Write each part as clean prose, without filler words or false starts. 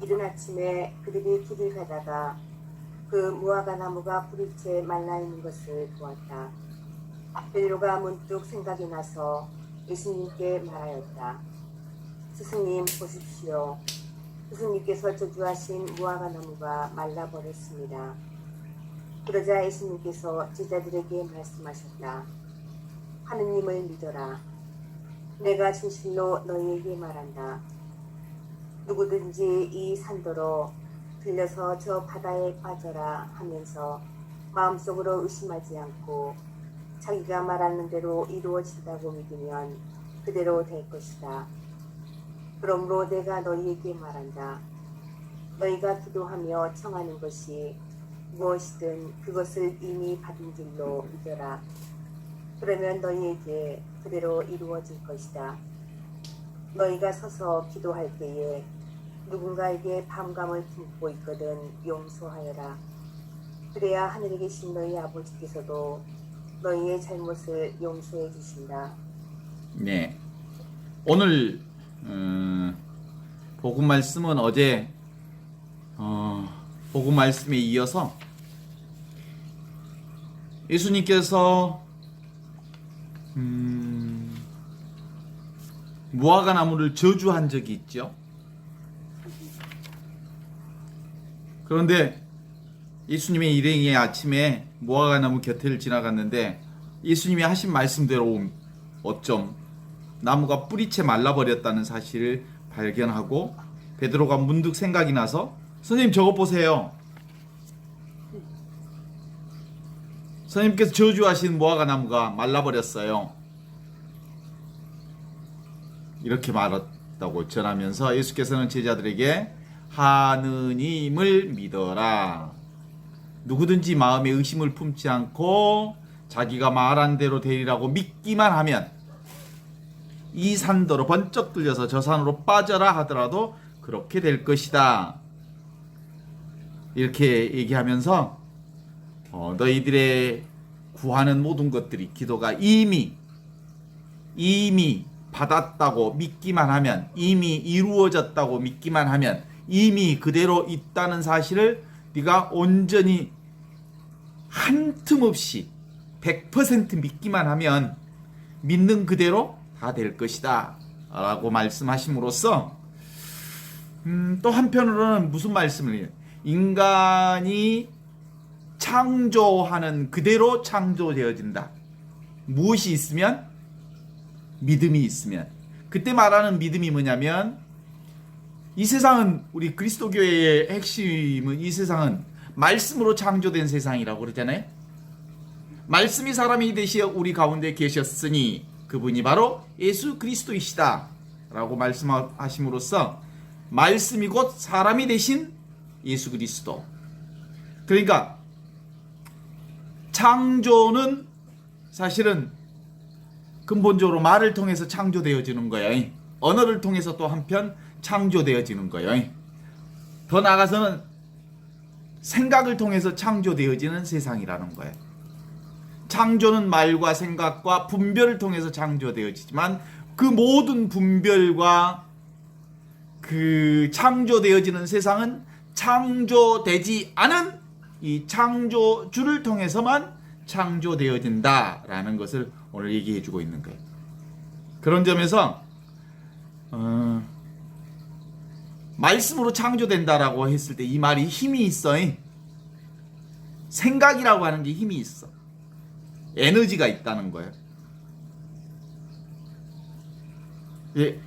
이른 아침에 그들이 길을 가다가 그 무화과 나무가 뿌리째 말라있는 것을 보았다. 베드로가 문득 생각이 나서 예수님께 말하였다. 스승님 보십시오. 스승님께서 저주하신 무화과 나무가 말라버렸습니다. 그러자 예수님께서 제자들에게 말씀하셨다. 하느님을 믿어라. 내가 진실로 너희에게 말한다. 누구든지 이 산더러 들려서 저 바다에 빠져라 하면서 마음속으로 의심하지 않고 자기가 말하는 대로 이루어진다고 믿으면 그대로 될 것이다. 그러므로 내가 너희에게 말한다. 너희가 기도하며 청하는 것이 무엇이든 그것을 이미 받은 줄로 믿어라. 그러면 너희에게 그대로 이루어질 것이다. 너희가 서서 기도할 때에 누군가에게 반감을 품고 있거든 용서하여라. 그래야 하늘에 계신 너희 아버지께서도 너희의 잘못을 용서해 주신다. 네, 오늘 복음 말씀은 어제 복음 말씀에 이어서 예수님께서 무화과 나무를 저주한 적이 있죠. 그런데 예수님의 일행이 아침에 무화과 나무 곁을 지나갔는데 예수님이 하신 말씀대로 어쩜 나무가 뿌리채 말라버렸다는 사실을 발견하고 베드로가 문득 생각이 나서 선생님 저거 보세요. 선생님께서 저주하신 무화과 나무가 말라버렸어요. 이렇게 말했다고 전하면서 예수께서는 제자들에게 하느님을 믿어라. 누구든지 마음에 의심을 품지 않고 자기가 말한 대로 되리라고 믿기만 하면 이 산더러 번쩍 들려서 저 산으로 빠져라 하더라도 그렇게 될 것이다. 이렇게 얘기하면서 너희들의 구하는 모든 것들이 기도가 이미 받았다고 믿기만 하면, 이미 이루어졌다고 믿기만 하면, 이미 그대로 있다는 사실을 네가 온전히 한 틈 없이 100% 믿기만 하면 믿는 그대로 다 될 것이다 라고 말씀하심으로써 또 한편으로는 무슨 말씀을 해요? 인간이 창조하는 그대로 창조되어진다. 무엇이 있으면? 믿음이 있으면. 그때 말하는 믿음이 뭐냐면 이 세상은, 우리 그리스도교회의 핵심은 이 세상은 말씀으로 창조된 세상이라고 그러잖아요. 말씀이 사람이 되시어 우리 가운데 계셨으니 그분이 바로 예수 그리스도이시다 라고 말씀하심으로써 말씀이 곧 사람이 되신 예수 그리스도. 그러니까 창조는 사실은 근본적으로 말을 통해서 창조되어지는 거예요. 언어를 통해서 또 한편 창조되어지는 거예요. 더 나아가서는 생각을 통해서 창조되어지는 세상이라는 거예요. 창조는 말과 생각과 분별을 통해서 창조되어지지만 그 모든 분별과 그 창조되어지는 세상은 창조되지 않은 이 창조주를 통해서만 창조되어진다라는 것을 오늘 얘기해 주고 있는 거예요. 그런 점에서 말씀으로 창조된다라고 했을 때 이 말이 힘이 있어. 생각이라고 하는 게 힘이 있어. 에너지가 있다는 거예요.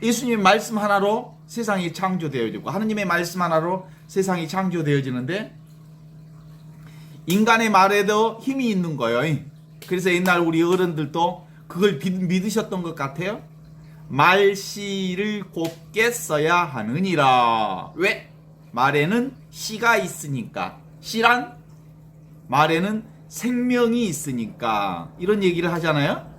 예수님의 말씀 하나로 세상이 창조되어지고 하느님의 말씀 하나로 세상이 창조되어지는데 인간의 말에도 힘이 있는 거예요. 그래서 옛날 우리 어른들도 그걸 믿으셨던 것 같아요. 말씨를 곱게 써야 하느니라. 왜? 말에는 씨가 있으니까. 씨란 말에는 생명이 있으니까. 이런 얘기를 하잖아요.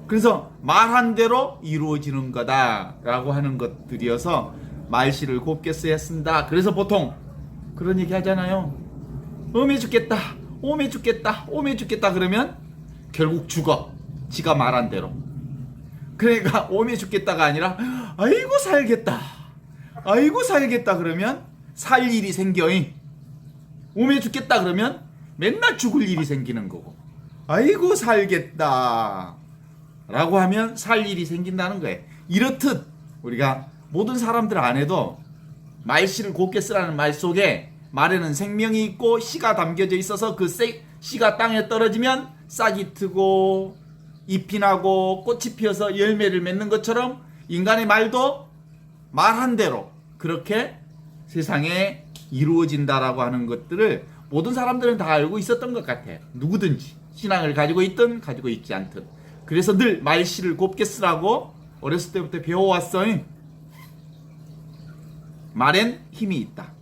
그래서 말한 대로 이루어지는 거다라고 하는 것들이어서 말씨를 곱게 써야 쓴다. 그래서 보통 그런 얘기 하잖아요. 오메 죽겠다, 오메 죽겠다, 오메 죽겠다 그러면 결국 죽어. 지가 말한 대로. 그러니까 오메 죽겠다가 아니라 아이고 살겠다, 아이고 살겠다 그러면 살 일이 생겨. 오메 죽겠다 그러면 맨날 죽을 일이 생기는 거고. 아이고 살겠다 라고 하면 살 일이 생긴다는 거예요. 이렇듯 우리가 모든 사람들 안에도 말씨를 곱게 쓰라는 말 속에 말에는 생명이 있고 씨가 담겨져 있어서 그 씨가 땅에 떨어지면 싹이 트고 잎이 나고 꽃이 피어서 열매를 맺는 것처럼 인간의 말도 말한 대로 그렇게 세상에 이루어진다라고 하는 것들을 모든 사람들은 다 알고 있었던 것 같아요. 누구든지 신앙을 가지고 있든 가지고 있지 않든. 그래서 늘 말씨를 곱게 쓰라고 어렸을 때부터 배워왔어요. 말엔 힘이 있다.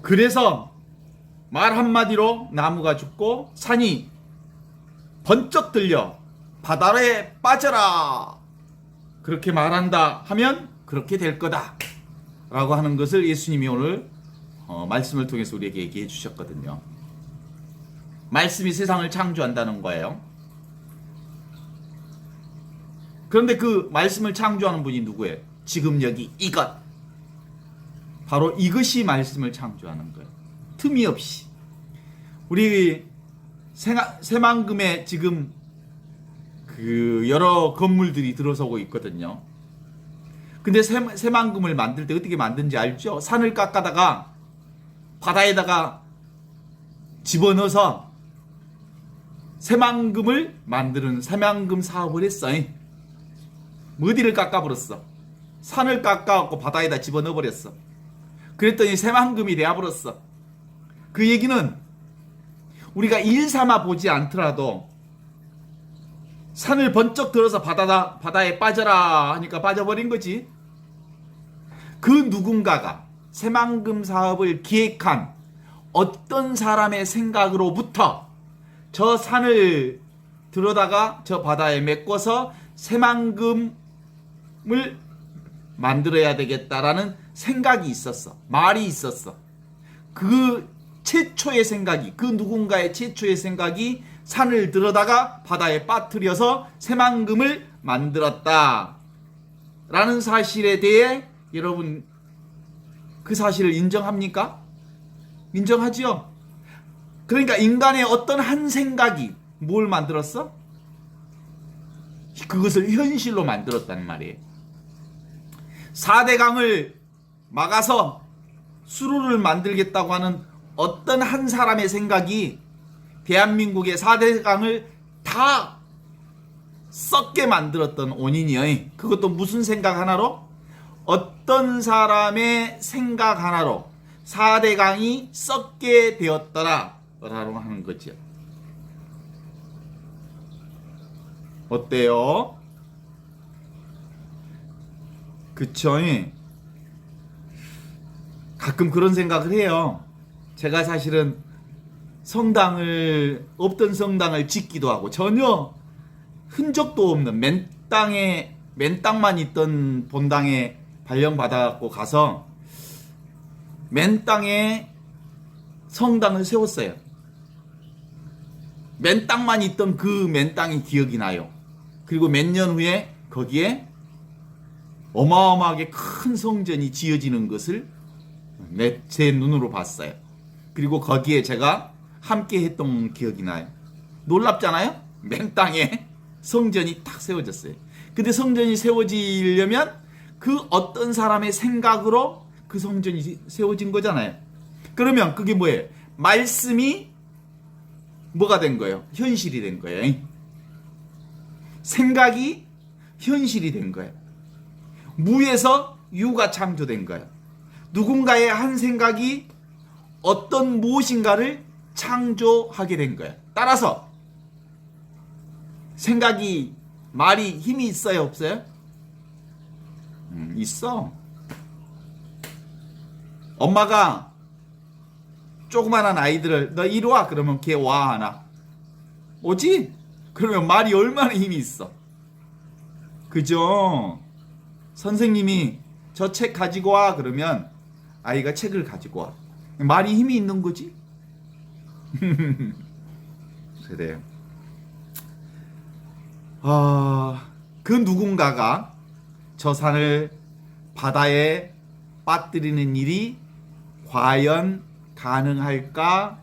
그래서 말 한마디로 나무가 죽고 산이 번쩍 들려 바다에 빠져라 그렇게 말한다 하면 그렇게 될 거다 라고 하는 것을 예수님이 오늘 말씀을 통해서 우리에게 얘기해 주셨거든요. 말씀이 세상을 창조한다는 거예요. 그런데 그 말씀을 창조하는 분이 누구예요? 지금 여기 이것, 바로 이것이 말씀을 창조하는 거예요. 틈이 없이. 우리 새만금에 지금 그 여러 건물들이 들어서고 있거든요. 근데 새만금을 만들 때 어떻게 만든지 알죠? 산을 깎아다가 바다에다가 집어넣어서 새만금을 만드는 새만금 사업을 했어요. 어디를 깎아버렸어? 산을 깎아갖고 바다에다 집어넣어버렸어. 그랬더니 새만금이 되어버렸어. 그 얘기는 우리가 일 삼아 보지 않더라도 산을 번쩍 들어서 바다에 빠져라 하니까 빠져버린 거지. 그 누군가가 새만금 사업을 기획한 어떤 사람의 생각으로부터 저 산을 들어다가 저 바다에 메꿔서 새만금을 만들어야 되겠다라는 생각이 있었어. 말이 있었어. 그 최초의 생각이, 그 누군가의 최초의 생각이 산을 들어다가 바다에 빠뜨려서 새만금을 만들었다 라는 사실에 대해 여러분 그 사실을 인정합니까? 인정하지요? 그러니까 인간의 어떤 한 생각이 뭘 만들었어? 그것을 현실로 만들었단 말이에요. 4대강을 막아서 수로를 만들겠다고 하는 어떤 한 사람의 생각이 대한민국의 4대강을 다 썩게 만들었던 원인이에요. 그것도 무슨 생각 하나로? 어떤 사람의 생각 하나로 4대강이 썩게 되었더라 라고 하는 거죠. 어때요? 그쵸? 가끔 그런 생각을 해요. 제가 사실은 없던 성당을 짓기도 하고 전혀 흔적도 없는 맨 땅만 있던 본당에 발령받아갖고 가서 맨 땅에 성당을 세웠어요. 맨 땅만 있던 그 맨 땅이 기억이 나요. 그리고 몇 년 후에 거기에 어마어마하게 큰 성전이 지어지는 것을 제 눈으로 봤어요. 그리고 거기에 제가 함께 했던 기억이 나요. 놀랍잖아요? 맨 땅에 성전이 탁 세워졌어요. 근데 성전이 세워지려면 그 어떤 사람의 생각으로 그 성전이 세워진 거잖아요. 그러면 그게 뭐예요? 말씀이 뭐가 된 거예요? 현실이 된 거예요. 생각이 현실이 된 거예요. 무에서 유가 창조된 거예요. 누군가의 한 생각이 어떤 무엇인가를 창조하게 된 거예요. 따라서 생각이, 말이 힘이 있어요, 없어요? 있어. 엄마가 조그만한 아이들을 너 이리 와 그러면 걔 와 하나? 오지? 그러면 말이 얼마나 힘이 있어. 그죠? 선생님이 저 책 가지고 와 그러면 아이가 책을 가지고 와. 말이 힘이 있는 거지. 그래요. 그 누군가가 저 산을 바다에 빠뜨리는 일이 과연 가능할까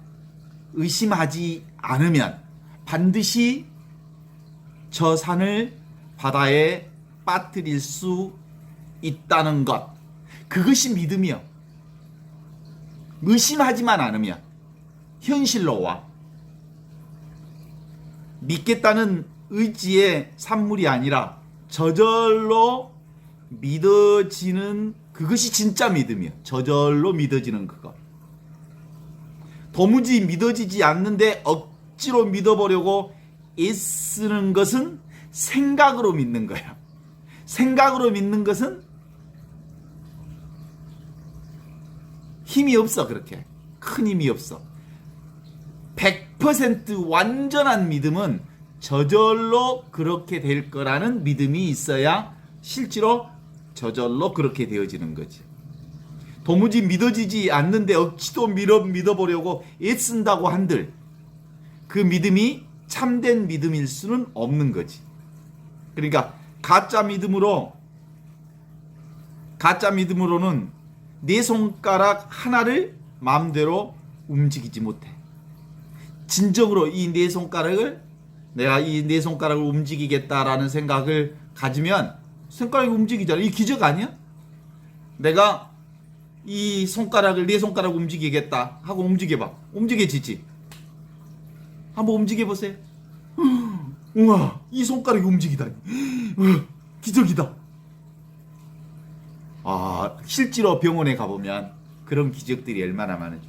의심하지 않으면 반드시 저 산을 바다에 빠뜨릴 수 있다는 것, 그것이 믿음이요. 의심하지만 않으면 현실로 와. 믿겠다는 의지의 산물이 아니라 저절로 믿어지는, 그것이 진짜 믿음이요. 저절로 믿어지는 그것. 도무지 믿어지지 않는데 억지로 믿어보려고 애쓰는 것은 생각으로 믿는 거예요. 생각으로 믿는 것은 힘이 없어. 그렇게 큰 힘이 없어. 100% 완전한 믿음은 저절로 그렇게 될 거라는 믿음이 있어야 실제로 저절로 그렇게 되어지는 거지. 도무지 믿어지지 않는데 억지도 믿어보려고 애쓴다고 한들 그 믿음이 참된 믿음일 수는 없는 거지. 그러니까 가짜 믿음으로는 내 손가락 하나를 마음대로 움직이지 못해. 진정으로 이 네 손가락을, 내가 이 네 손가락을 움직이겠다라는 생각을 가지면 손가락이 움직이잖아. 이 기적 아니야? 내가 이 손가락을, 네 손가락 움직이겠다 하고 움직여봐. 움직여지지? 한번 움직여보세요. 우와, 이 손가락이 움직이다니. 기적이다. 아, 실제로 병원에 가보면 그런 기적들이 얼마나 많은지.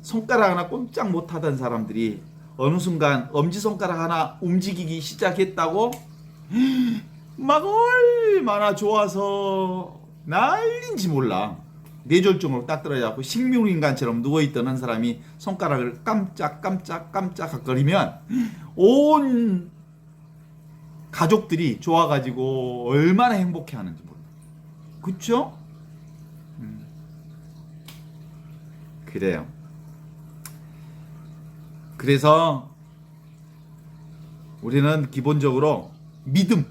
손가락 하나 꼼짝 못하던 사람들이 어느 순간 엄지손가락 하나 움직이기 시작했다고 막 얼마나 좋아서 난린지 몰라. 뇌졸중으로 딱 떨어져갖고 식물인간처럼 누워있던 한 사람이 손가락을 깜짝 거리면 온 가족들이 좋아가지고 얼마나 행복해하는지 몰라. 그쵸? 그래요. 그래서 우리는 기본적으로 믿음,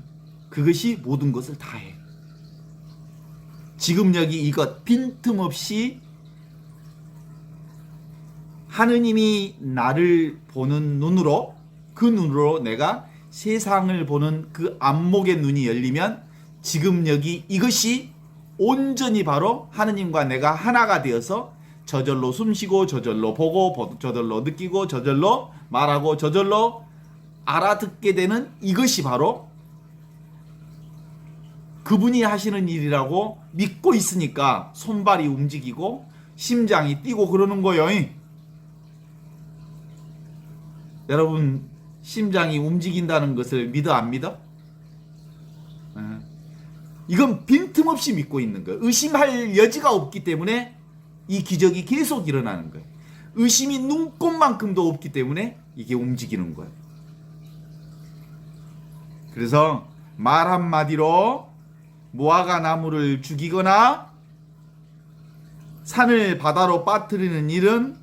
그것이 모든 것을 다 해. 지금 여기 이것 빈틈없이 하느님이 나를 보는 눈으로, 그 눈으로 내가 세상을 보는 그 안목의 눈이 열리면 지금 여기 이것이 온전히 바로 하느님과 내가 하나가 되어서 저절로 숨쉬고 저절로 보고 저절로 느끼고 저절로 말하고 저절로 알아듣게 되는 이것이 바로 그분이 하시는 일이라고 믿고 있으니까 손발이 움직이고 심장이 뛰고 그러는 거예요. 여러분, 심장이 움직인다는 것을 믿어 안 믿어? 이건 빈틈없이 믿고 있는 거예요. 의심할 여지가 없기 때문에 이 기적이 계속 일어나는 거예요. 의심이 눈꼽만큼도 없기 때문에 이게 움직이는 거예요. 그래서 말 한마디로 무화과 나무를 죽이거나 산을 바다로 빠뜨리는 일은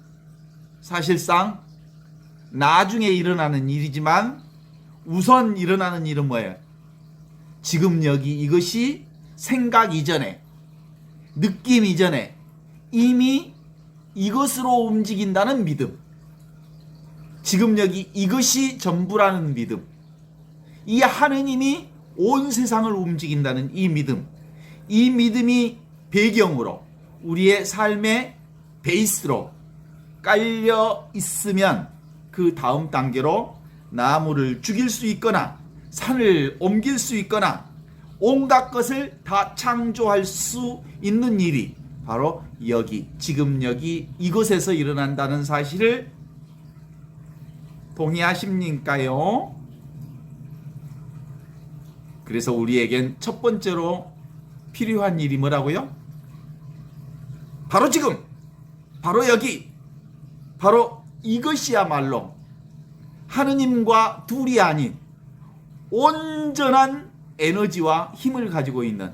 사실상 나중에 일어나는 일이지만 우선 일어나는 일은 뭐예요? 지금 여기 이것이 생각 이전에, 느낌 이전에 이미 이것으로 움직인다는 믿음. 지금 여기 이것이 전부라는 믿음. 이 하느님이 온 세상을 움직인다는 이 믿음. 이 믿음이 배경으로 우리의 삶의 베이스로 깔려 있으면 그 다음 단계로 나무를 죽일 수 있거나 산을 옮길 수 있거나 온갖 것을 다 창조할 수 있는 일이 바로 여기, 지금 여기 이곳에서 일어난다는 사실을 동의하십니까요? 그래서 우리에겐 첫 번째로 필요한 일이 뭐라고요? 바로 지금, 바로 여기, 바로 이것이야말로 하느님과 둘이 아닌 온전한 에너지와 힘을 가지고 있는,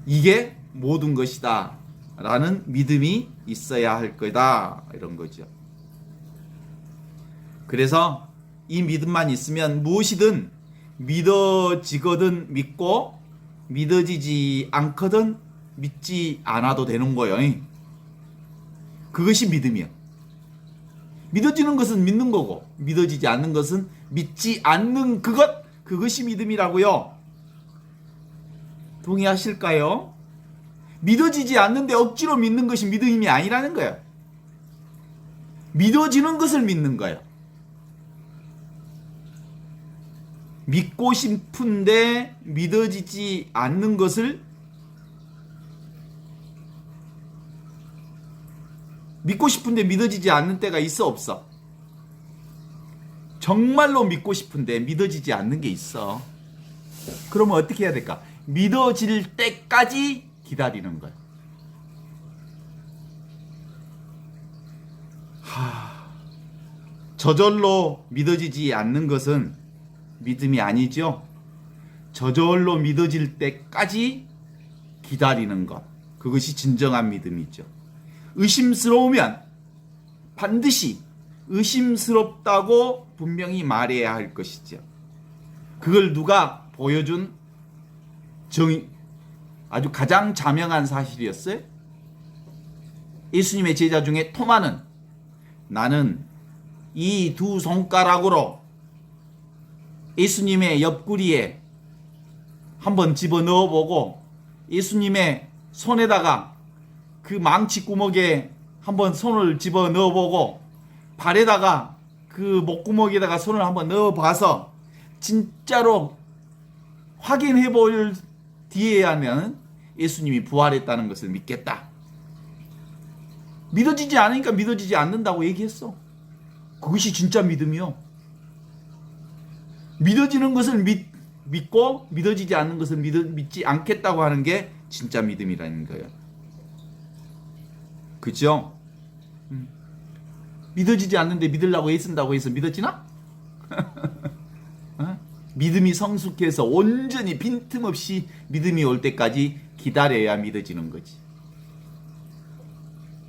이게 모든 것이다 라는 믿음이 있어야 할 거다, 이런 거죠. 그래서 이 믿음만 있으면 무엇이든 믿어지거든 믿고 믿어지지 않거든 믿지 않아도 되는 거예요. 그것이 믿음이야. 믿어지는 것은 믿는 거고 믿어지지 않는 것은 믿지 않는 그것이 믿음이라고요. 동의하실까요? 믿어지지 않는데 억지로 믿는 것이 믿음이 아니라는 거예요. 믿어지는 것을 믿는 거예요. 믿고 싶은데 믿어지지 않는 것을 믿고 싶은데 믿어지지 않는 때가 있어 없어? 정말로 믿고 싶은데 믿어지지 않는 게 있어. 그러면 어떻게 해야 될까? 믿어질 때까지 기다리는 거야. 저절로 믿어지지 않는 것은 믿음이 아니죠. 저절로 믿어질 때까지 기다리는 것. 그것이 진정한 믿음이죠. 의심스러우면 반드시 의심스럽다고 분명히 말해야 할 것이죠. 그걸 누가 보여준 아주 가장 자명한 사실이었어요. 예수님의 제자 중에 토마는 나는 이 두 손가락으로 예수님의 옆구리에 한번 집어넣어보고 예수님의 손에다가 그 망치 구멍에 한번 손을 집어넣어보고 발에다가 그 목구멍에다가 손을 한번 넣어봐서 진짜로 확인해볼 뒤에야면 예수님이 부활했다는 것을 믿겠다. 믿어지지 않으니까 믿어지지 않는다고 얘기했어. 그것이 진짜 믿음이요. 믿어지는 것을 믿고 믿어지지 않는 것을 믿지 않겠다고 하는 게 진짜 믿음이라는 거예요. 그죠? 믿어지지 않는데 믿으려고 애쓴다고 해서 믿어지나? 어? 믿음이 성숙해서 온전히 빈틈없이 믿음이 올 때까지 기다려야 믿어지는 거지.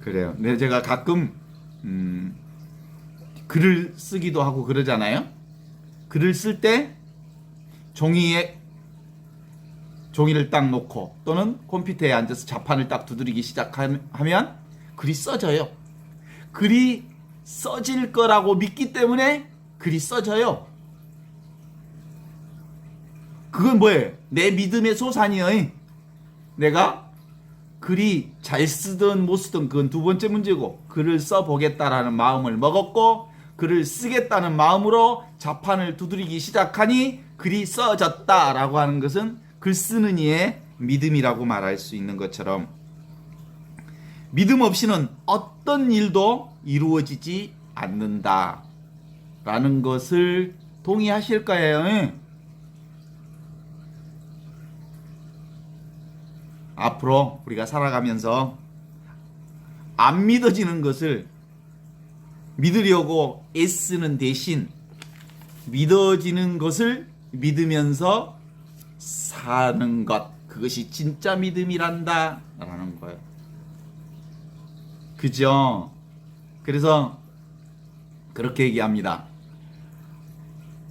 그래요. 근데 제가 가끔 글을 쓰기도 하고 그러잖아요. 글을 쓸 때 종이에 종이를 딱 놓고 또는 컴퓨터에 앉아서 자판을 딱 두드리기 시작하면 글이 써져요. 글이 써질 거라고 믿기 때문에 글이 써져요. 그건 뭐예요? 내 믿음의 소산이에요. 내가 글이 잘 쓰든 못 쓰든 그건 두 번째 문제고 글을 써보겠다라는 마음을 먹었고 글을 쓰겠다는 마음으로 자판을 두드리기 시작하니 글이 써졌다라고 하는 것은 글 쓰는 이의 믿음이라고 말할 수 있는 것처럼 믿음 없이는 어떤 일도 이루어지지 않는다라는 것을 동의하실까요? 앞으로 우리가 살아가면서 안 믿어지는 것을 믿으려고 애쓰는 대신 믿어지는 것을 믿으면서 사는 것, 그것이 진짜 믿음이란다 라는 거예요. 그죠? 그래서 그렇게 얘기합니다.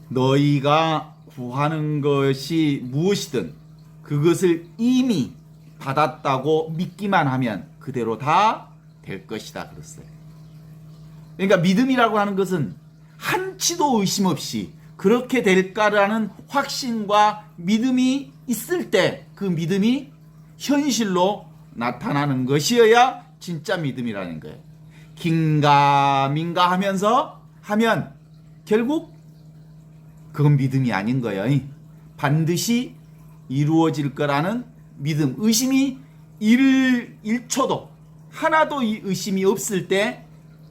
너희가 구하는 것이 무엇이든 그것을 이미 받았다고 믿기만 하면 그대로 다 될 것이다 그랬어요. 그러니까 믿음이라고 하는 것은 한치도 의심 없이 그렇게 될까라는 확신과 믿음이 있을 때 그 믿음이 현실로 나타나는 것이어야 진짜 믿음이라는 거예요. 긴가민가 하면 결국 그건 믿음이 아닌 거예요. 반드시 이루어질 거라는 믿음, 의심이 1초도 하나도 의심이 없을 때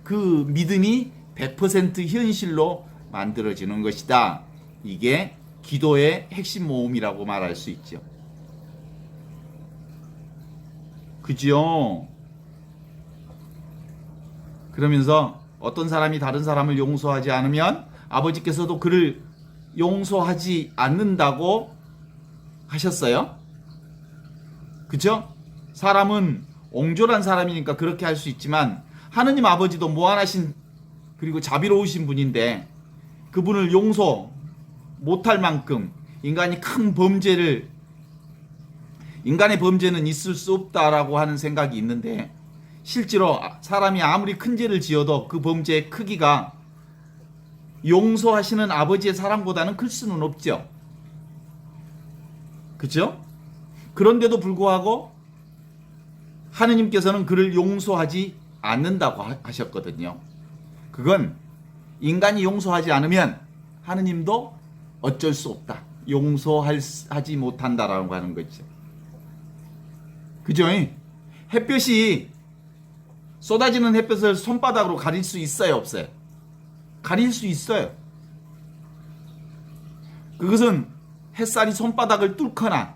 그 믿음이 100% 현실로 만들어지는 것이다. 이게 기도의 핵심 모험이라고 말할 수 있죠. 그죠? 그러면서 어떤 사람이 다른 사람을 용서하지 않으면 아버지께서도 그를 용서하지 않는다고 하셨어요. 그죠? 사람은 옹졸한 사람이니까 그렇게 할 수 있지만 하느님 아버지도 무한하신 그리고 자비로우신 분인데 그분을 용서 못할 만큼 인간이 큰 범죄를 인간의 범죄는 있을 수 없다라고 하는 생각이 있는데 실제로 사람이 아무리 큰 죄를 지어도 그 범죄의 크기가 용서하시는 아버지의 사랑보다는 클 수는 없죠. 그렇죠? 그런데도 불구하고 하느님께서는 그를 용서하지 않는다고 하셨거든요. 그건 인간이 용서하지 않으면 하느님도 어쩔 수 없다. 용서하지 못한다라고 하는 거죠. 그죠? 햇볕이 쏟아지는 햇볕을 손바닥으로 가릴 수 있어요, 없어요? 가릴 수 있어요. 그것은 햇살이 손바닥을 뚫거나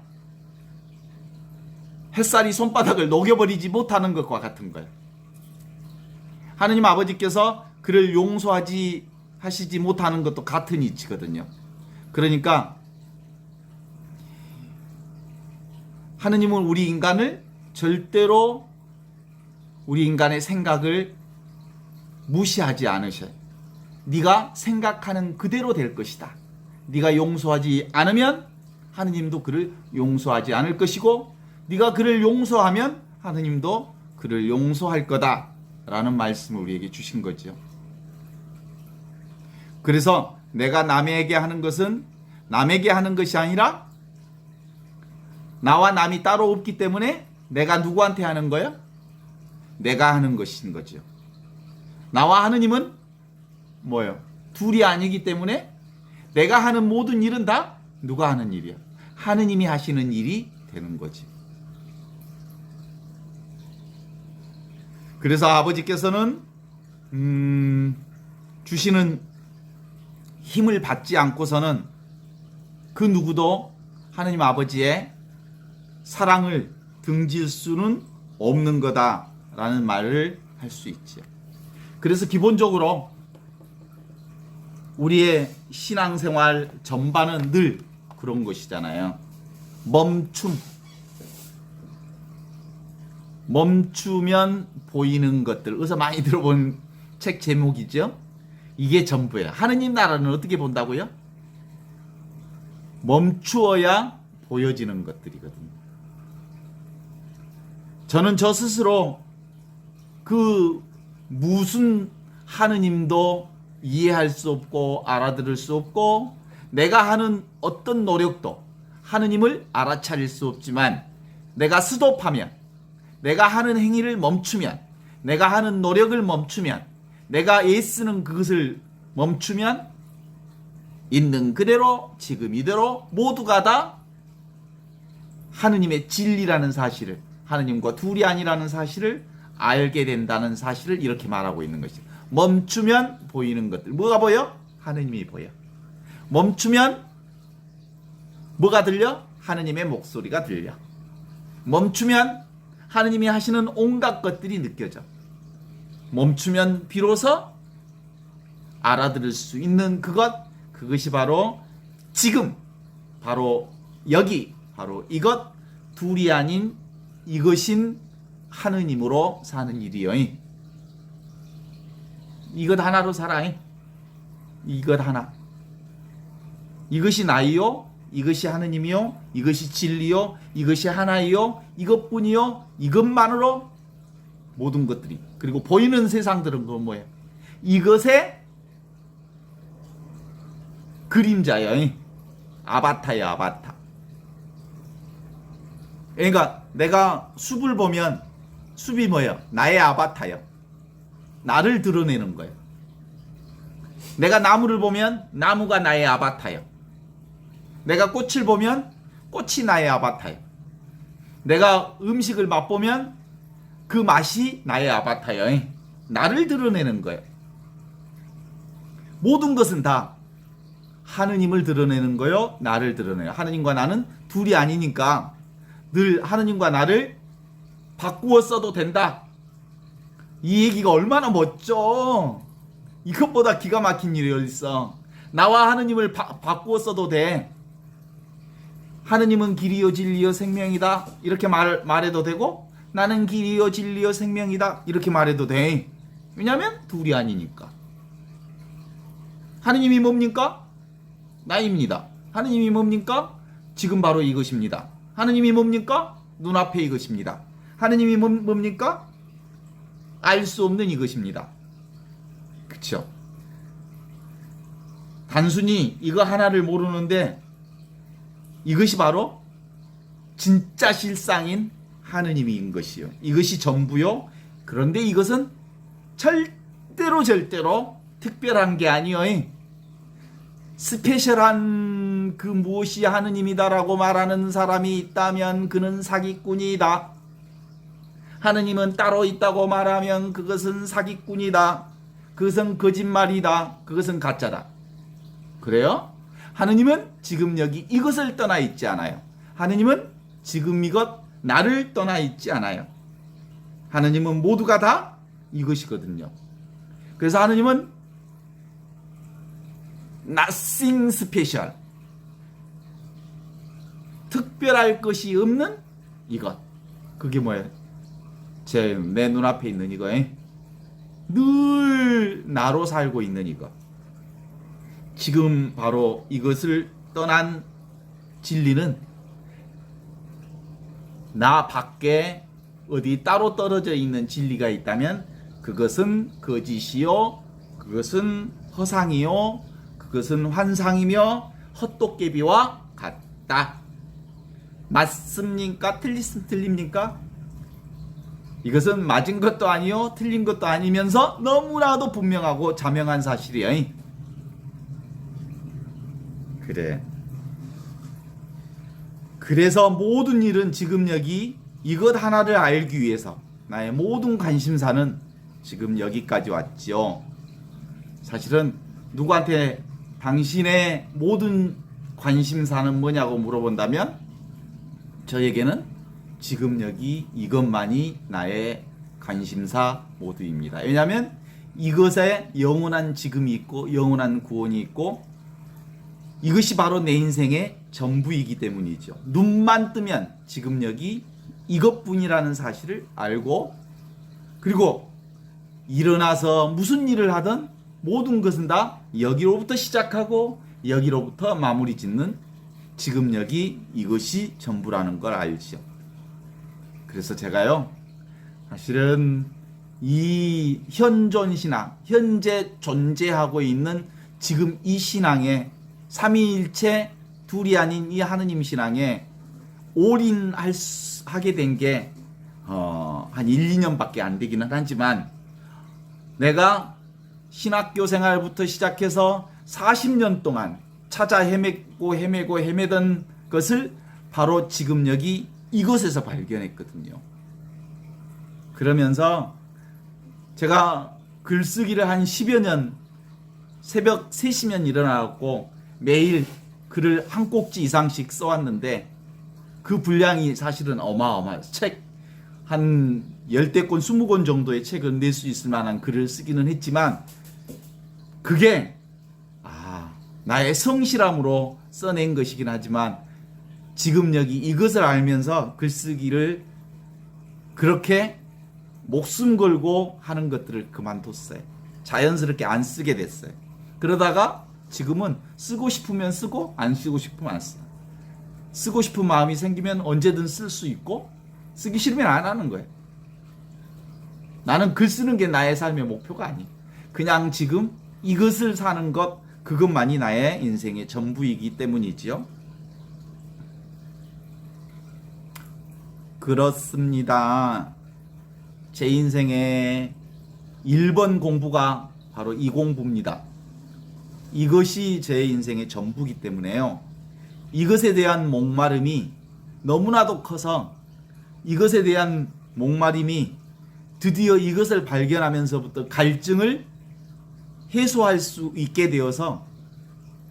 햇살이 손바닥을 녹여버리지 못하는 것과 같은 거예요. 하느님 아버지께서 그를 하시지 못하는 것도 같은 이치거든요. 그러니까 하느님은 우리 인간을 절대로 우리 인간의 생각을 무시하지 않으셔요. 네가 생각하는 그대로 될 것이다. 네가 용서하지 않으면 하느님도 그를 용서하지 않을 것이고 네가 그를 용서하면 하느님도 그를 용서할 거다 라는 말씀을 우리에게 주신 거죠. 그래서 내가 남에게 하는 것은 남에게 하는 것이 아니라 나와 남이 따로 없기 때문에 내가 누구한테 하는 거야? 내가 하는 것인 거죠. 나와 하느님은 뭐예요? 둘이 아니기 때문에 내가 하는 모든 일은 다 누가 하는 일이야? 하느님이 하시는 일이 되는 거지. 그래서 아버지께서는 주시는 힘을 받지 않고서는 그 누구도 하느님 아버지의 사랑을 등질 수는 없는 거다라는 말을 할 수 있죠. 그래서 기본적으로 우리의 신앙생활 전반은 늘 그런 것이잖아요. 멈추면 보이는 것들. 어디서 많이 들어본 책 제목이죠. 이게 전부예요. 하느님 나라는 어떻게 본다고요? 멈추어야 보여지는 것들이거든요. 저는 저 스스로 그 무슨 하느님도 이해할 수 없고 알아들을 수 없고 내가 하는 어떤 노력도 하느님을 알아차릴 수 없지만 내가 스톱하면 내가 하는 행위를 멈추면 내가 하는 노력을 멈추면 내가 애쓰는 그것을 멈추면 있는 그대로 지금 이대로 모두가 다 하느님의 진리라는 사실을 하느님과 둘이 아니라는 사실을 알게 된다는 사실을 이렇게 말하고 있는 것이죠. 멈추면 보이는 것들. 뭐가 보여? 하느님이 보여. 멈추면 뭐가 들려? 하느님의 목소리가 들려. 멈추면 하느님이 하시는 온갖 것들이 느껴져. 멈추면 비로소 알아들을 수 있는 그것이 바로 지금, 바로 여기, 바로 이것, 둘이 아닌 이것인 하느님으로 사는 일이요. 이것 하나로 살아. 이것 하나. 이것이 나이요. 이것이 하느님이요. 이것이 진리요. 이것이 하나이요. 이것뿐이요. 이것만으로 모든 것들이. 그리고 보이는 세상들은 그건 뭐예요? 이것의 그림자예요. 아바타예요. 아바타. 그러니까 내가 숲을 보면 숲이 뭐예요? 나의 아바타예요. 나를 드러내는 거예요. 내가 나무를 보면 나무가 나의 아바타예요. 내가 꽃을 보면 꽃이 나의 아바타예요. 내가 음식을 맛보면 그 맛이 나의 아바타예요. 나를 드러내는 거예요. 모든 것은 다 하느님을 드러내는 거요. 나를 드러내요. 하느님과 나는 둘이 아니니까 늘 하느님과 나를 바꾸어 써도 된다. 이 얘기가 얼마나 멋져. 이것보다 기가 막힌 일이 어딨어. 나와 하느님을 바꾸어 써도 돼. 하느님은 길이요 진리요 생명이다. 이렇게 말해도 되고 나는 길이요 진리요 생명이다. 이렇게 말해도 돼. 왜냐하면 둘이 아니니까. 하느님이 뭡니까? 나입니다. 하느님이 뭡니까? 지금 바로 이것입니다. 하느님이 뭡니까? 눈앞에 이것입니다. 하느님이 뭡니까? 알 수 없는 이것입니다. 그쵸? 단순히 이거 하나를 모르는데 이것이 바로 진짜 실상인 하느님인 것이요. 이것이 전부요. 그런데 이것은 절대로 특별한 게 아니요. 스페셜한 그 무엇이 하느님이다라고 말하는 사람이 있다면 그는 사기꾼이다. 하느님은 따로 있다고 말하면 그것은 사기꾼이다. 그것은 거짓말이다. 그것은 가짜다. 그래요? 하느님은 지금 여기 이것을 떠나 있지 않아요. 하느님은 지금 이것 나를 떠나 있지 않아요. 하느님은 모두가 다 이것이거든요. 그래서 하느님은 nothing special, 특별할 것이 없는 이것. 그게 뭐예요? 내 눈앞에 있는 이거. 늘 나로 살고 있는 이것. 지금 바로 이것을 떠난 진리는 나 밖에 어디 따로 떨어져 있는 진리가 있다면 그것은 거짓이요, 그것은 허상이요, 그것은 환상이며 헛도깨비와 같다. 맞습니까? 틀립니까? 이것은 맞은 것도 아니요, 틀린 것도 아니면서 너무나도 분명하고 자명한 사실이에요. 그래. 그래서 모든 일은 지금 여기 이것 하나를 알기 위해서 나의 모든 관심사는 지금 여기까지 왔지요. 사실은 누구한테 당신의 모든 관심사는 뭐냐고 물어본다면 저에게는 지금 여기 이것만이 나의 관심사 모두입니다. 왜냐하면 이것에 영원한 지금이 있고 영원한 구원이 있고 이것이 바로 내 인생의 전부이기 때문이죠. 눈만 뜨면 지금 여기 이것뿐이라는 사실을 알고, 그리고 일어나서 무슨 일을 하든 모든 것은 다 여기로부터 시작하고 여기로부터 마무리 짓는 지금 여기 이것이 전부라는 걸 알죠. 그래서 제가요, 사실은 이 현존 신앙, 현재 존재하고 있는 지금 이 신앙에 삼위일체 둘이 아닌 이 하느님 신앙에 올인하게 된 게 한 1, 2년밖에 안 되기는 하지만 내가 신학교 생활부터 시작해서 40년 동안 찾아 헤매던 것을 바로 지금 여기 이것에서 발견했거든요. 그러면서 제가 글쓰기를 한 10여 년 새벽 3시면 일어나고 매일 글을 한 꼭지 이상씩 써왔는데 그 분량이 사실은 어마어마해요. 책 한 10권, 20권 정도의 책을 낼 수 있을 만한 글을 쓰기는 했지만 그게 나의 성실함으로 써낸 것이긴 하지만 지금 여기 이것을 알면서 글쓰기를 그렇게 목숨 걸고 하는 것들을 그만뒀어요. 자연스럽게 안 쓰게 됐어요. 그러다가 지금은 쓰고 싶으면 쓰고 안 쓰고 싶으면 안 써요. 쓰고 싶은 마음이 생기면 언제든 쓸 수 있고 쓰기 싫으면 안 하는 거예요. 나는 글 쓰는 게 나의 삶의 목표가 아니에요. 그냥 지금 이것을 사는 것, 그것만이 나의 인생의 전부이기 때문이지요. 그렇습니다. 제 인생의 1번 공부가 바로 이 공부입니다. 이것이 제 인생의 전부이기 때문에요. 이것에 대한 목마름이 너무나도 커서 이것에 대한 목마름이 드디어 이것을 발견하면서부터 갈증을 해소할 수 있게 되어서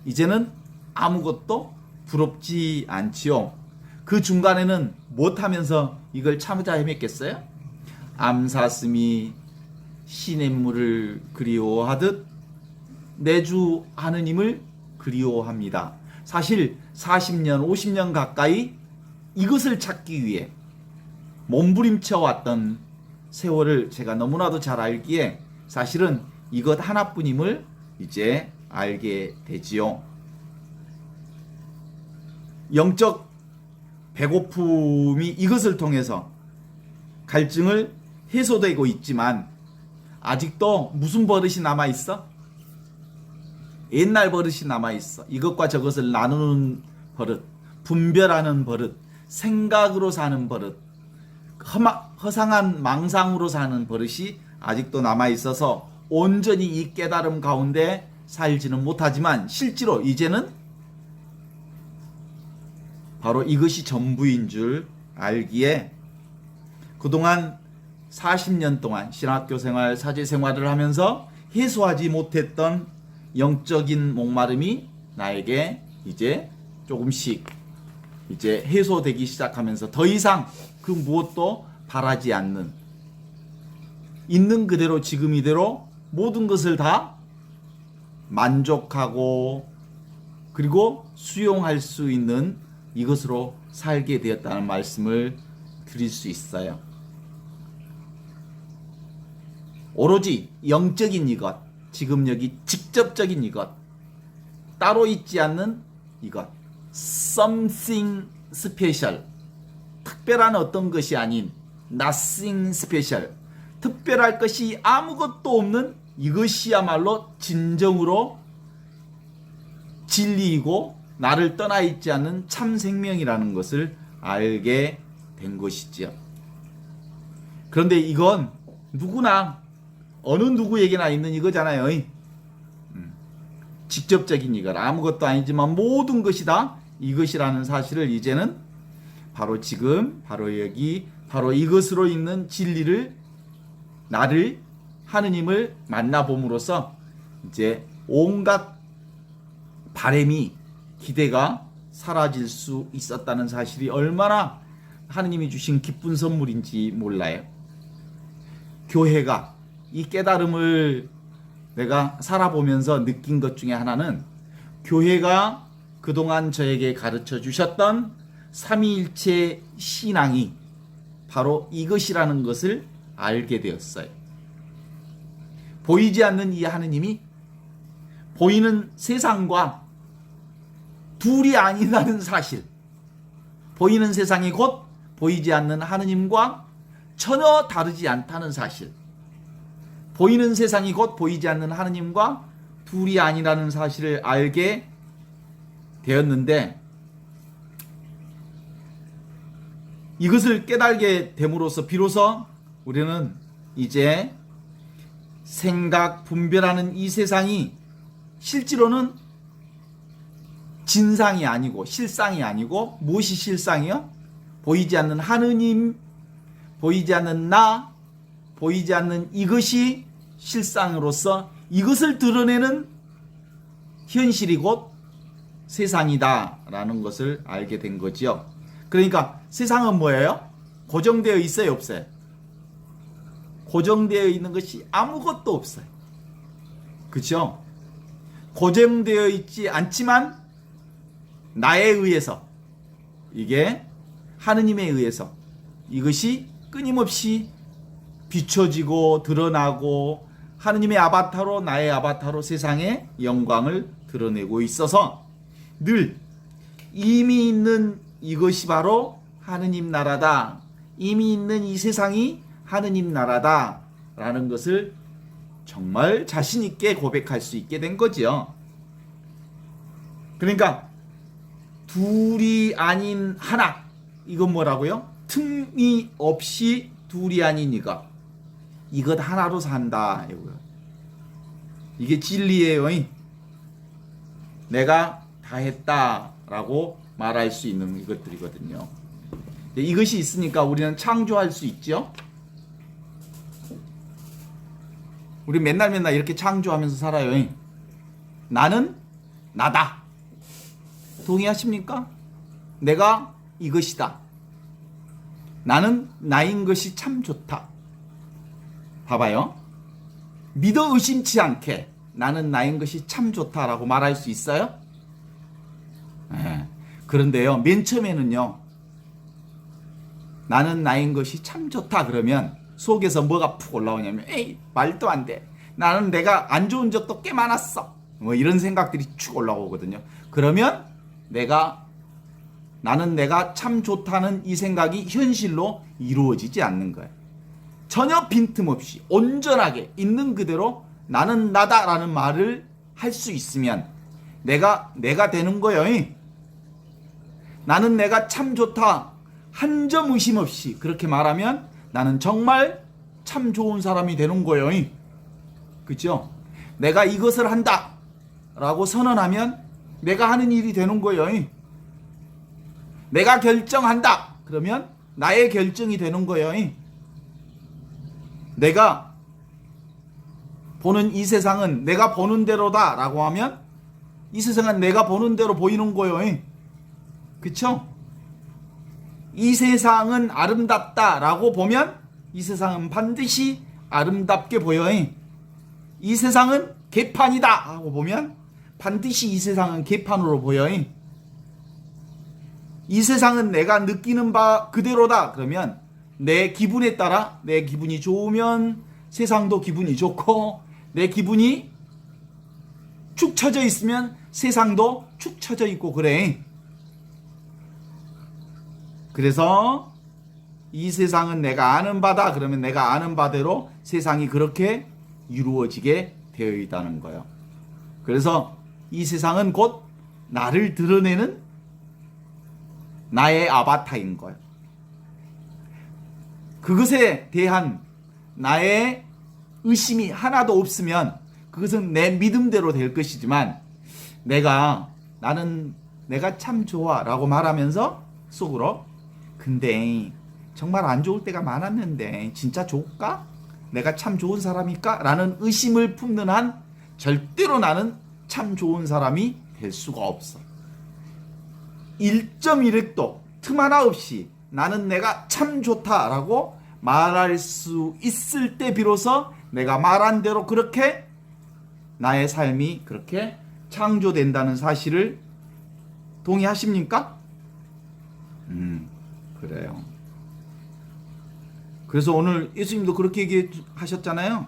이제는 아무것도 부럽지 않지요. 그 중간에는 못하면서 이걸 참자 헤맸겠어요? 암사슴이 시냇물을 그리워하듯 내주 하느님을 그리워합니다. 사실 40년, 50년 가까이 이것을 찾기 위해 몸부림쳐 왔던 세월을 제가 너무나도 잘 알기에 사실은 이것 하나뿐임을 이제 알게 되지요. 영적 배고픔이 이것을 통해서 갈증을 해소되고 있지만 아직도 무슨 버릇이 남아있어? 옛날 버릇이 남아있어. 이것과 저것을 나누는 버릇, 분별하는 버릇, 생각으로 사는 버릇, 허상한 망상으로 사는 버릇이 아직도 남아있어서 온전히 이 깨달음 가운데 살지는 못하지만 실제로 이제는 바로 이것이 전부인 줄 알기에 그동안 40년 동안 신학교 생활, 사제 생활을 하면서 해소하지 못했던 영적인 목마름이 나에게 이제 조금씩 이제 해소되기 시작하면서 더 이상 그 무엇도 바라지 않는, 있는 그대로 지금 이대로 모든 것을 다 만족하고 그리고 수용할 수 있는 이것으로 살게 되었다는 말씀을 드릴 수 있어요. 오로지 영적인 이것, 지금 여기 직접적인 이것, 따로 있지 않는 이것, something special, 특별한 어떤 것이 아닌 nothing special, 특별할 것이 아무것도 없는 이것이야말로 진정으로 진리이고 나를 떠나 있지 않는 참 생명이라는 것을 알게 된 것이지요. 그런데 이건 누구나 어느 누구에게나 있는 이거잖아요. 직접적인 이것, 아무것도 아니지만 모든 것이 다 이것이라는 사실을 이제는 바로 지금, 바로 여기, 바로 이것으로 있는 진리를, 나를, 하느님을 만나봄으로써 이제 온갖 바램이, 기대가 사라질 수 있었다는 사실이 얼마나 하느님이 주신 기쁜 선물인지 몰라요. 교회가 이 깨달음을 내가 살아보면서 느낀 것 중에 하나는 교회가 그동안 저에게 가르쳐 주셨던 삼위일체 신앙이 바로 이것이라는 것을 알게 되었어요. 보이지 않는 이 하느님이 보이는 세상과 둘이 아니라는 사실, 보이는 세상이 곧 보이지 않는 하느님과 전혀 다르지 않다는 사실, 보이는 세상이 곧 보이지 않는 하느님과 둘이 아니라는 사실을 알게 되었는데, 이것을 깨달게 됨으로써 비로소 우리는 이제 생각, 분별하는 이 세상이 실제로는 진상이 아니고 실상이 아니고 무엇이 실상이요? 보이지 않는 하느님, 보이지 않는 나, 보이지 않는 이것이 실상으로서 이것을 드러내는 현실이 곧 세상이다라는 것을 알게 된 거지요. 그러니까 세상은 뭐예요? 고정되어 있어요, 없어요? 고정되어 있는 것이 아무것도 없어요. 그렇죠? 고정되어 있지 않지만 나에 의해서, 이게 하느님에 의해서 이것이 끊임없이 비춰지고 드러나고 하느님의 아바타로, 나의 아바타로 세상의 영광을 드러내고 있어서 늘 이미 있는 이것이 바로 하느님 나라다, 이미 있는 이 세상이 하느님 나라다 라는 것을 정말 자신 있게 고백할 수 있게 된 거지요. 그러니까 둘이 아닌 하나, 이건 뭐라고요? 틈이 없이 둘이 아닌 이것 하나로 산다. 이게 진리예요. 내가 다 했다라고 말할 수 있는 이것들이거든요. 이것이 있으니까 우리는 창조할 수 있죠. 우리 맨날 이렇게 창조하면서 살아요. 나는 나다. 동의하십니까? 내가 이것이다. 나는 나인 것이 참 좋다. 봐봐요. 믿어 의심치 않게 나는 나인 것이 참 좋다라고 말할 수 있어요? 네. 그런데요, 맨 처음에는요, 나는 나인 것이 참 좋다 그러면 속에서 뭐가 푹 올라오냐면, 에이, 말도 안 돼. 나는 내가 안 좋은 적도 꽤 많았어. 뭐 이런 생각들이 쭉 올라오거든요. 그러면 내가 나는 내가 참 좋다는 이 생각이 현실로 이루어지지 않는 거예요. 전혀 빈틈없이 온전하게 있는 그대로 나는 나다라는 말을 할 수 있으면 내가 되는 거예요. 나는 내가 참 좋다. 한 점 의심 없이 그렇게 말하면 나는 정말 참 좋은 사람이 되는 거예요. 그죠? 내가 이것을 한다 라고 선언하면 내가 하는 일이 되는 거예요. 내가 결정한다 그러면 나의 결정이 되는 거예요. 내가 보는 이 세상은 내가 보는 대로다 라고 하면 이 세상은 내가 보는 대로 보이는 거예요. 그쵸? 이 세상은 아름답다 라고 보면 이 세상은 반드시 아름답게 보여요. 이 세상은 개판이다 하고 보면 반드시 이 세상은 개판으로 보여요. 이 세상은 내가 느끼는 바 그대로다 그러면 내 기분에 따라 내 기분이 좋으면 세상도 기분이 좋고 내 기분이 축 처져 있으면 세상도 축 처져 있고 그래. 그래서 이 세상은 내가 아는 바다 그러면 내가 아는 바대로 세상이 그렇게 이루어지게 되어 있다는 거예요. 그래서 이 세상은 곧 나를 드러내는 나의 아바타인 거예요. 그것에 대한 나의 의심이 하나도 없으면 그것은 내 믿음대로 될 것이지만 나는 내가 참 좋아 라고 말하면서 속으로 근데 정말 안 좋을 때가 많았는데 진짜 좋을까? 내가 참 좋은 사람일까? 라는 의심을 품는 한 절대로 나는 참 좋은 사람이 될 수가 없어. 1.1획도 틈 하나 없이 나는 내가 참 좋다라고 말할 수 있을 때 비로소 내가 말한 대로 그렇게 나의 삶이 그렇게 창조된다는 사실을 동의하십니까? 그래요. 그래서 오늘 예수님도 그렇게 얘기하셨잖아요.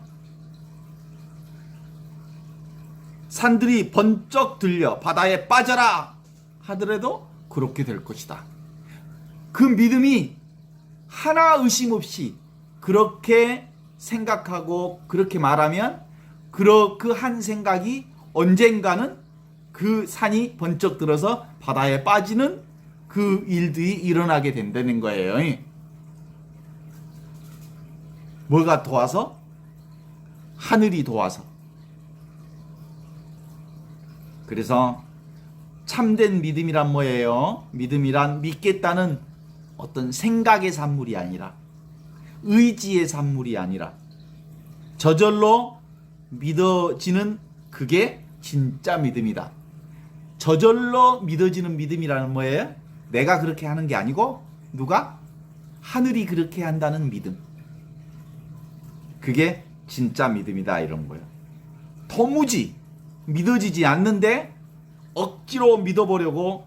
산들이 번쩍 들려 바다에 빠져라 하더라도 그렇게 될 것이다. 그 믿음이 하나 의심 없이 그렇게 생각하고 그렇게 말하면 그 한 생각이 언젠가는 그 산이 번쩍 들어서 바다에 빠지는 그 일들이 일어나게 된다는 거예요. 뭐가 도와서? 하늘이 도와서. 그래서 참된 믿음이란 뭐예요? 믿음이란 믿겠다는 어떤 생각의 산물이 아니라 의지의 산물이 아니라 저절로 믿어지는 그게 진짜 믿음이다. 저절로 믿어지는 믿음이라는 뭐예요? 내가 그렇게 하는 게 아니고 누가? 하늘이 그렇게 한다는 믿음. 그게 진짜 믿음이다 이런 거예요. 도무지 믿어지지 않는데 억지로 믿어보려고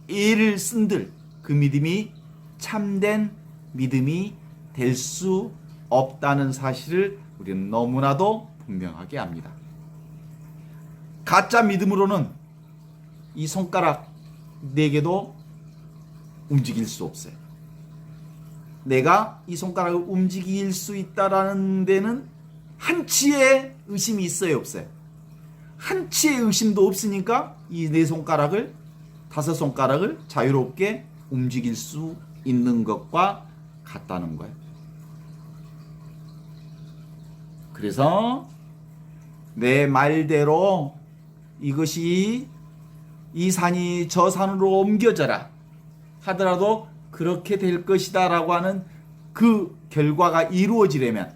애를 쓴들 그 믿음이 참된 믿음이 될 수 없다는 사실을 우리는 너무나도 분명하게 압니다. 가짜 믿음으로는 이 손가락 4개도 움직일 수 없어요. 내가 이 손가락을 움직일 수 있다라는 데는 한치의 의심이 있어요, 없어요? 한치의 의심도 없으니까 이 4손가락을 5손가락을 자유롭게 움직일 수 있는 것과 같다는 거예요. 그래서 내 말대로 이것이 이 산이 저 산으로 옮겨져라 하더라도 그렇게 될 것이다 라고 하는 그 결과가 이루어지려면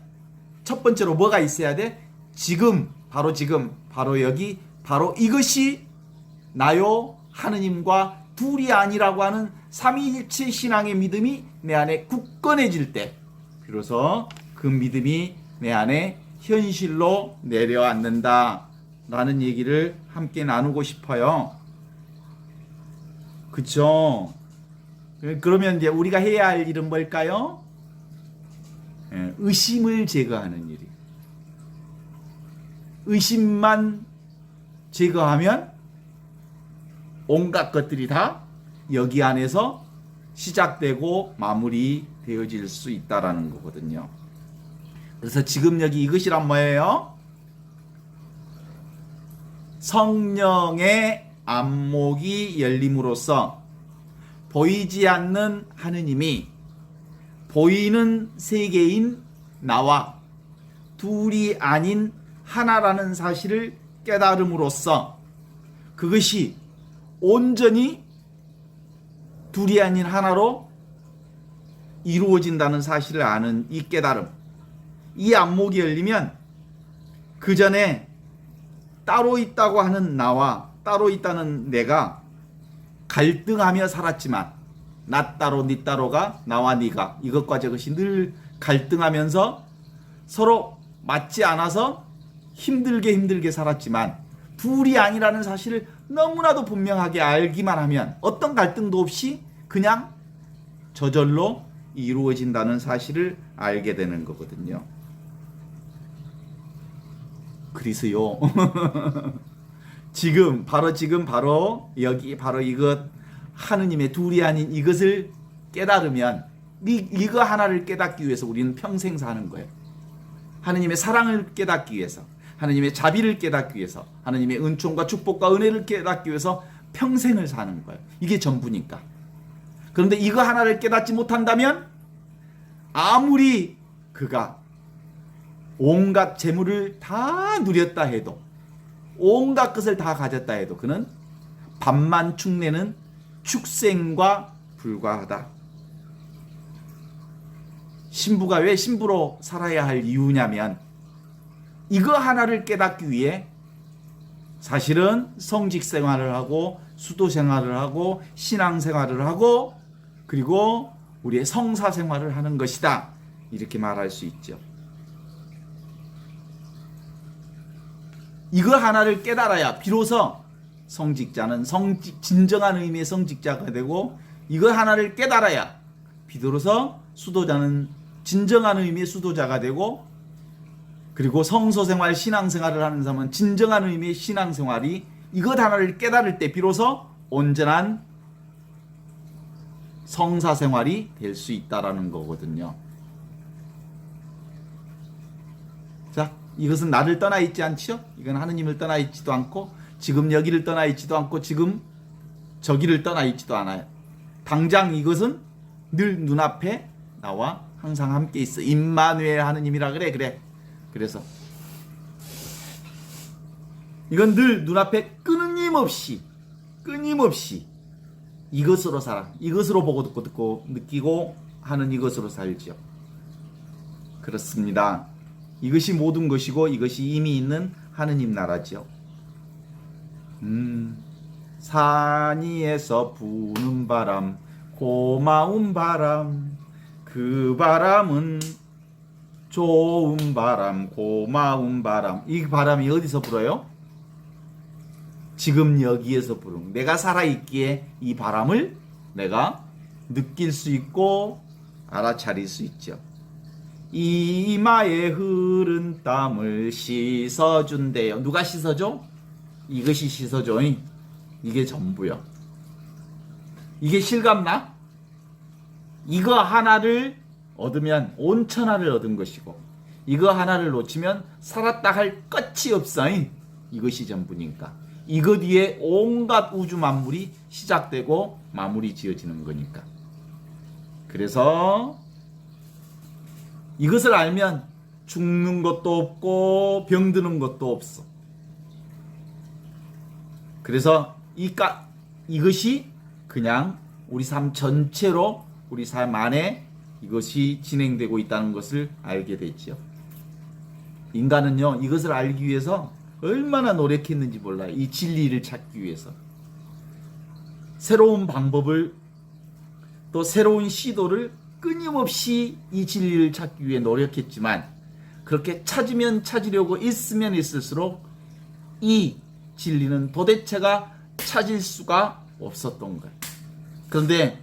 첫 번째로 뭐가 있어야 돼? 지금, 바로 여기, 바로 이것이 나요 하느님과 둘이 아니라고 하는 삼위일체 신앙의 믿음이 내 안에 굳건해질 때 비로소 그 믿음이 내 안에 현실로 내려앉는다 라는 얘기를 함께 나누고 싶어요. 그쵸? 그러면 이제 우리가 해야 할 일은 뭘까요? 의심을 제거하는 일이. 의심만 제거하면 온갖 것들이 다 여기 안에서 시작되고 마무리되어질 수 있다라는 거거든요. 그래서 지금 여기 이것이란 뭐예요? 성령의 안목이 열림으로써 보이지 않는 하느님이 보이는 세계인 나와 둘이 아닌 하나라는 사실을 깨달음으로써 그것이 온전히 둘이 아닌 하나로 이루어진다는 사실을 아는 이 깨달음, 이 안목이 열리면 그 전에 따로 있다고 하는 나와 따로 있다는 내가 갈등하며 살았지만 나 따로 니 따로가 나와 니가 이것과 저것이 늘 갈등하면서 서로 맞지 않아서 힘들게 살았지만 둘이 아니라는 사실을 너무나도 분명하게 알기만 하면 어떤 갈등도 없이 그냥 저절로 이루어진다는 사실을 알게 되는 거거든요. 그래서요. 지금 바로 여기 바로 이것 하느님의 둘이 아닌 이것을 깨달으면 이거 하나를 깨닫기 위해서 우리는 평생 사는 거예요. 하느님의 사랑을 깨닫기 위해서, 하느님의 자비를 깨닫기 위해서, 하느님의 은총과 축복과 은혜를 깨닫기 위해서 평생을 사는 거예요. 이게 전부니까. 그런데 이거 하나를 깨닫지 못한다면 아무리 그가 온갖 재물을 다 누렸다 해도, 온갖 것을 다 가졌다 해도 그는 밥만 축내는 축생과 불과하다. 신부가 왜 신부로 살아야 할 이유냐면 이거 하나를 깨닫기 위해 사실은 성직 생활을 하고 수도 생활을 하고 신앙 생활을 하고 그리고 우리의 성사 생활을 하는 것이다. 이렇게 말할 수 있죠. 이거 하나를 깨달아야 비로소 성직자는 진정한 의미의 성직자가 되고 이거 하나를 깨달아야 비로소 수도자는 진정한 의미의 수도자가 되고 그리고 성서생활 신앙생활을 하는 사람은 진정한 의미의 신앙생활이 이것 하나를 깨달을 때 비로소 온전한 성사생활이 될 수 있다라는 거거든요. 자, 이것은 나를 떠나 있지 않죠? 이건 하느님을 떠나 있지도 않고 지금 여기를 떠나 있지도 않고 지금 저기를 떠나 있지도 않아요. 당장 이것은 늘 눈앞에 나와 항상 함께 있어. 임마누엘 하느님이라 그래. 그래서 이건 늘 눈앞에 끊임없이 이것으로 살아. 이것으로 보고 듣고 느끼고 하는 이것으로 살죠. 그렇습니다. 이것이 모든 것이고 이것이 이미 있는 하느님 나라죠. 산 위에서 부는 바람, 고마운 바람, 그 바람은 좋은 바람, 고마운 바람. 이 바람이 어디서 불어요? 지금 여기에서 부르는. 내가 살아있기에 이 바람을 내가 느낄 수 있고 알아차릴 수 있죠. 이마에 흐른 땀을 씻어준대요. 누가 씻어줘? 이것이 씻어줘. 이게 전부요. 이게 실감나? 이거 하나를 얻으면 온 천하를 얻은 것이고 이거 하나를 놓치면 살았다 할 끝이 없어. 이것이 전부니까. 이것 위에 온갖 우주 만물이 시작되고 마무리 지어지는 거니까. 그래서 이것을 알면 죽는 것도 없고 병드는 것도 없어. 그래서 이것이 그냥 우리 삶 전체로 우리 삶 안에 이것이 진행되고 있다는 것을 알게 됐죠. 인간은요, 이것을 알기 위해서 얼마나 노력했는지 몰라요. 이 진리를 찾기 위해서. 새로운 방법을 또 새로운 시도를 끊임없이 이 진리를 찾기 위해 노력했지만 그렇게 찾으면 찾으려고 있으면 있을수록 이 진리는 도대체가 찾을 수가 없었던 거예요. 그런데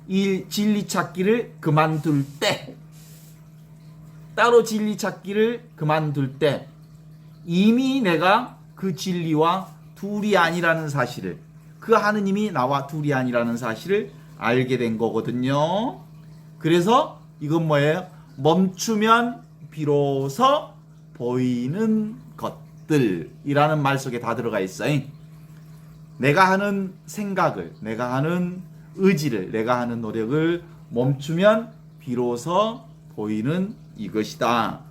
이 진리 찾기를 그만둘 때, 따로 진리 찾기를 그만둘 때 이미 내가 그 진리와 둘이 아니라는 사실을, 그 하느님이 나와 둘이 아니라는 사실을 알게 된 거거든요. 그래서 이건 뭐예요? 멈추면 비로소 보이는 것들이라는 말 속에 다 들어가 있어요. 내가 하는 생각을, 내가 하는 의지를, 내가 하는 노력을 멈추면 비로소 보이는 이것이다.